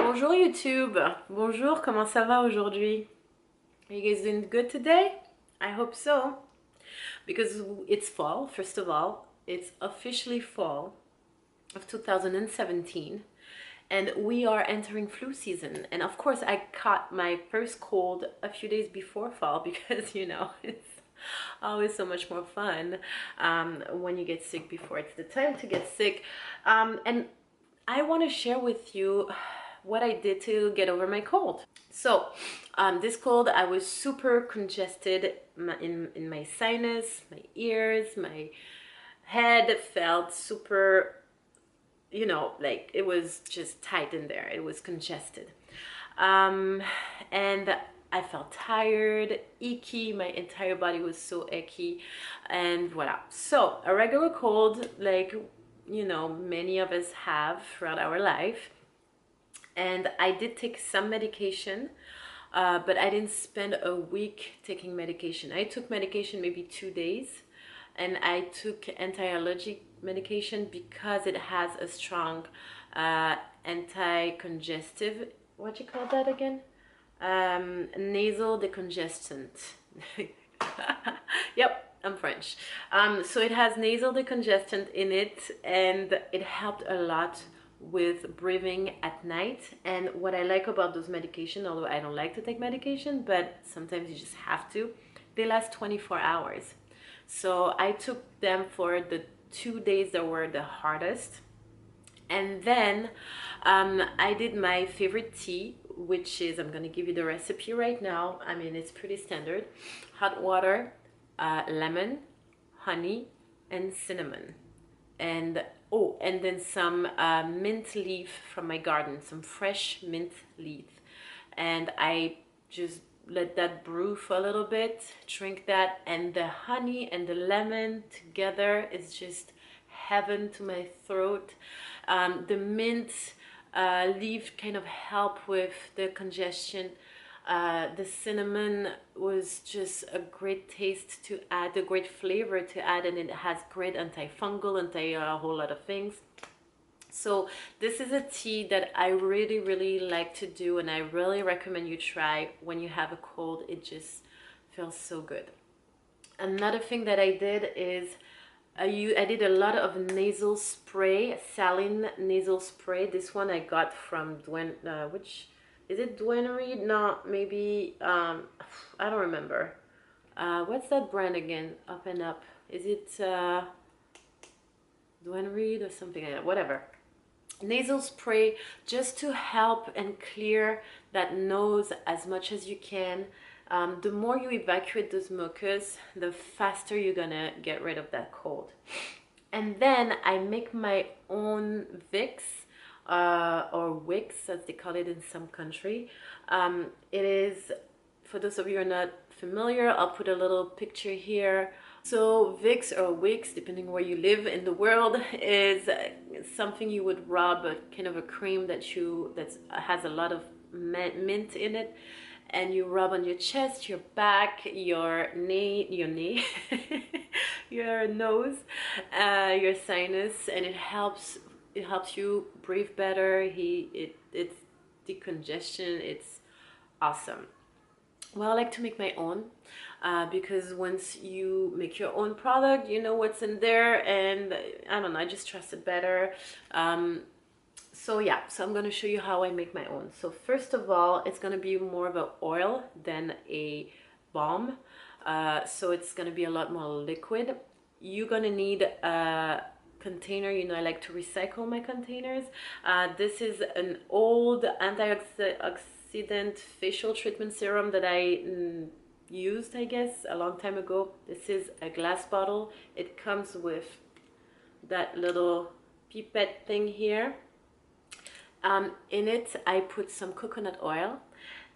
Bonjour YouTube. Bonjour, comment ça va aujourd'hui? Are you guys doing good today? I hope so. Because it's fall, first of all. It's officially fall of 2017. And we are entering flu season. And of course, I caught my first cold a few days before fall because, it's always so much more fun when you get sick before it's the time to get sick. And I want to share with you what I did to get over my cold. So this cold, I was super congested in my sinus, my ears, my head felt super, like it was just tight in there. It was congested. And I felt tired, icky. My entire body was so icky, and voila. So a regular cold, like, many of us have throughout our life. And I did take some medication, but I didn't spend a week taking medication. I took medication maybe 2 days, and I took anti-allergic medication because it has a strong anti-congestive, what you call that again? Nasal decongestant. Yep, I'm French. So it has nasal decongestant in it, and it helped a lot with breathing at night. And what I like about those medications, although I don't like to take medication, but sometimes you just have to, they last 24 hours. So I took them for the 2 days that were the hardest. And then I did my favorite tea, which is, I'm going to give you the recipe right now. I mean, it's pretty standard. Hot water, lemon, honey, and cinnamon. And and then some mint leaf from my garden, some fresh mint leaf. And I just let that brew for a little bit, drink that, and the honey and the lemon together is just heaven to my throat. The mint leaf kind of help with the congestion. The cinnamon was just a great taste to add, a great flavor to add, and it has great antifungal, a whole lot of things. So this is a tea that I really, really like to do, and I really recommend you try when you have a cold. It just feels so good. Another thing that I did is I did a lot of nasal spray, saline nasal spray. This one I got from which is it Duanery? No, maybe I don't remember. What's that brand again? Up and Up. Is it Duanery or something like that? Whatever. Nasal spray just to help and clear that nose as much as you can. The more you evacuate those mucus, the faster you're gonna get rid of that cold. And then I make my own VICKS, or VICKS as they call it in some country. It is, for those of you who are not familiar, I'll put a little picture here. So VICKS or VICKS, depending where you live in the world, is something you would rub, a kind of a cream that has a lot of mint in it, and you rub on your chest, your back, your your nose, your sinus, and it helps you breathe better. It's decongestion. It's awesome. Well, I like to make my own because once you make your own product, you know what's in there, and I don't know, I just trust it better. So yeah, so I'm going to show you how I make my own. So first of all, it's going to be more of an oil than a balm. So it's going to be a lot more liquid. You're going to need a container. I like to recycle my containers. This is an old antioxidant facial treatment serum that I used, I guess, a long time ago. This is a glass bottle. It comes with that little pipette thing here. In it, I put some coconut oil,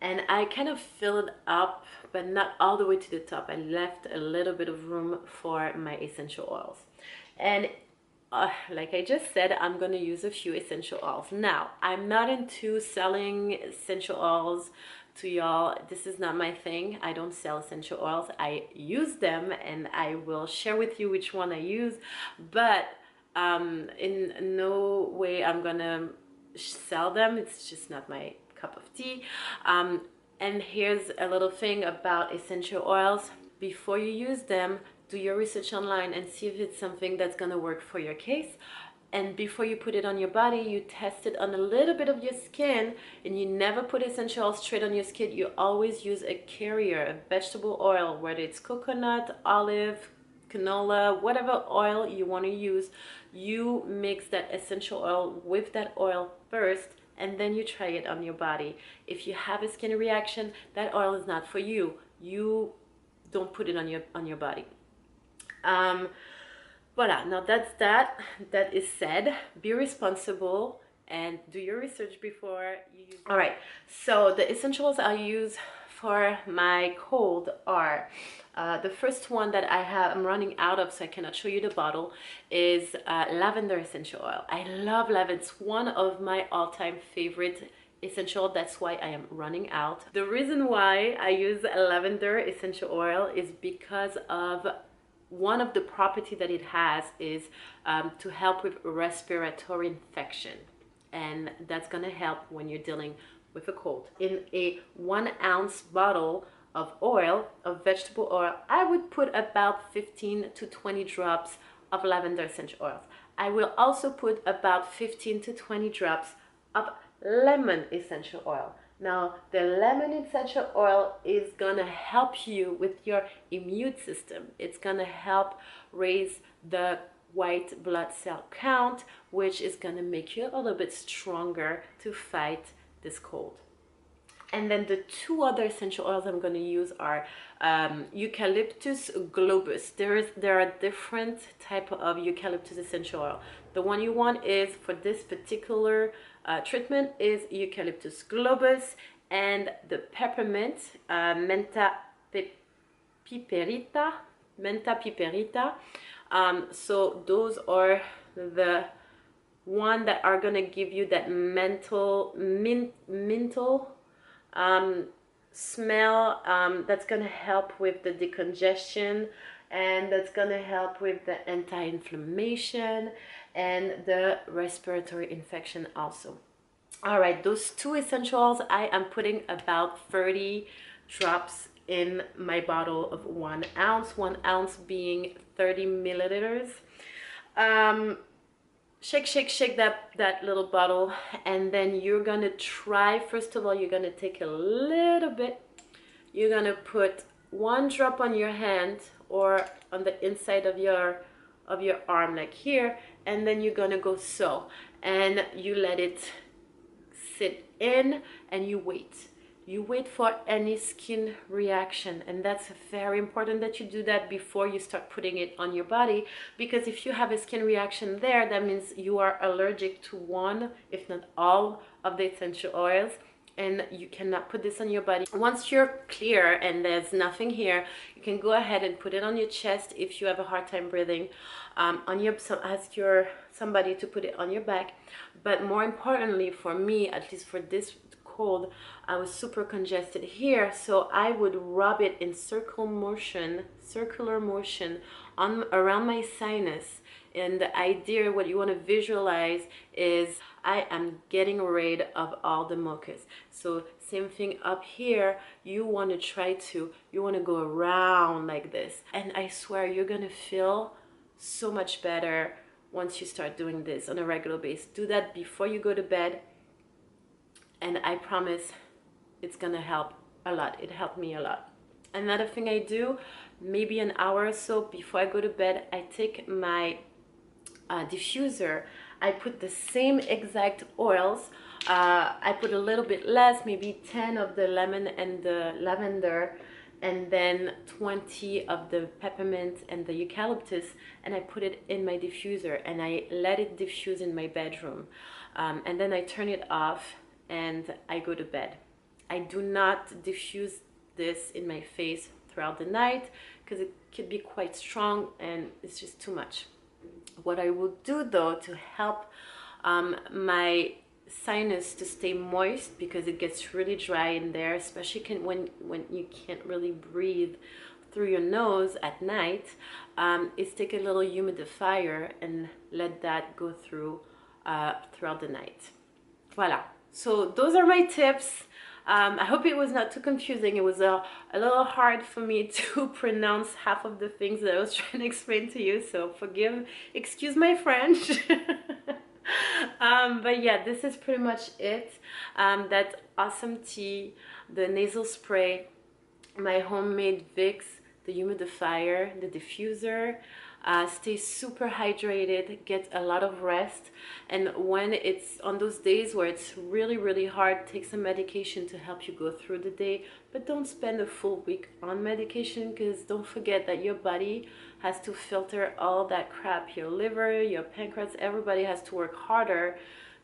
and I kind of filled it up, but not all the way to the top. I left a little bit of room for my essential oils. And like I just said, I'm going to use a few essential oils. Now, I'm not into selling essential oils to y'all. This is not my thing. I don't sell essential oils. I use them, and I will share with you which one I use, but in no way I'm gonna sell them. It's just not my cup of tea. And here's a little thing about essential oils. Before you use them, do your research online and see if it's something that's gonna work for your case. And before you put it on your body, you test it on a little bit of your skin, and you never put essential oils straight on your skin. You always use a carrier, a vegetable oil, whether it's coconut, olive, canola, whatever oil you want to use. You mix that essential oil with that oil first, and then you try it on your body. If you have a skin reaction, that oil is not for you. You don't put it on your body. Voila, now that is said. Be responsible and do your research before you use. All right, so the essentials I use for my cold are the first one that I'm running out of, so I cannot show you the bottle, is lavender essential oil. I love lavender. It's one of my all-time favorite essential. That's why I am running out. The reason why I use lavender essential oil is because of one of the property that it has is to help with respiratory infection, and that's gonna help when you're dealing with a cold. In a 1 ounce bottle of oil, of vegetable oil, I would put about 15 to 20 drops of lavender essential oils. I will also put about 15 to 20 drops of lemon essential oil. Now, the lemon essential oil is gonna help you with your immune system. It's gonna help raise the white blood cell count, which is gonna make you a little bit stronger to fight this cold. And then the two other essential oils I'm going to use are eucalyptus globus. There are different type of eucalyptus essential oil. The one you want is for this particular treatment is eucalyptus globus, and the peppermint menta piperita. So those are the one that are gonna give you that mental smell, that's gonna help with the decongestion, and that's gonna help with the anti-inflammation and the respiratory infection also. All right, those two essentials, I am putting about 30 drops in my bottle of 1 ounce, 1 ounce being 30 milliliters. Shake that little bottle, and then you're gonna try, first of all, you're gonna take a little bit, you're gonna put 1 drop on your hand or on the inside of your arm, like here, and then you're gonna go so, and you let it sit in, and you wait for any skin reaction. And that's very important that you do that before you start putting it on your body, because if you have a skin reaction there, that means you are allergic to one, if not all, of the essential oils, and you cannot put this on your body. Once you're clear and there's nothing here, you can go ahead and put it on your chest if you have a hard time breathing. Ask somebody to put it on your back. But more importantly, for me, at least for this cold, I was super congested here, so I would rub it in circular motion around my sinus. And the idea, what you want to visualize is I am getting rid of all the mucus. So same thing up here, you want to go around like this, and I swear you're gonna feel so much better once you start doing this on a regular basis. Do that before you go to bed, and I promise it's gonna help a lot. It helped me a lot. Another thing I do, maybe an hour or so before I go to bed, I take my diffuser. I put the same exact oils. I put a little bit less, maybe 10 of the lemon and the lavender, and then 20 of the peppermint and the eucalyptus, and I put it in my diffuser, and I let it diffuse in my bedroom. And then I turn it off and I go to bed. I do not diffuse this in my face throughout the night because it could be quite strong and it's just too much. What I will do though to help my sinus to stay moist, because it gets really dry in there, especially when you can't really breathe through your nose at night, is take a little humidifier and let that go through throughout the night. Voila. So those are my tips. I hope it was not too confusing. It was a little hard for me to pronounce half of the things that I was trying to explain to you. So excuse my French. But yeah, this is pretty much it. That awesome tea, the nasal spray, my homemade Vicks, the humidifier, the diffuser. Stay super hydrated, get a lot of rest, and when it's on those days where it's really hard, take some medication to help you go through the day, but don't spend a full week on medication, because don't forget that your body has to filter all that crap. Your liver, your pancreas, everybody has to work harder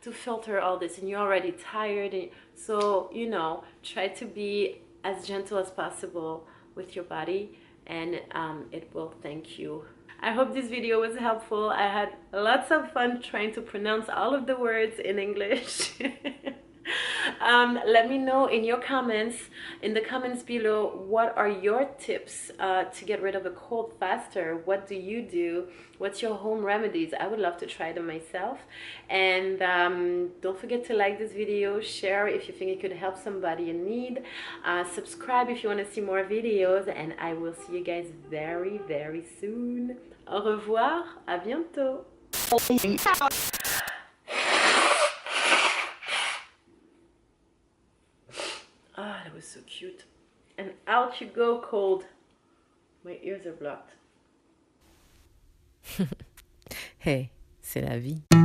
to filter all this, and you're already tired. So, you know, try to be as gentle as possible with your body, and it will thank you. I hope this video was helpful. I had lots of fun trying to pronounce all of the words in English. Let me know in your comments, in the comments below, what are your tips to get rid of a cold faster? What do you do? What's your home remedies? I would love to try them myself. And don't forget to like this video, share if you think it could help somebody in need, subscribe if you want to see more videos, and I will see you guys very soon. Au revoir, à bientôt. Ah, that was so cute. And out you go, cold. My ears are blocked. Hey, c'est la vie.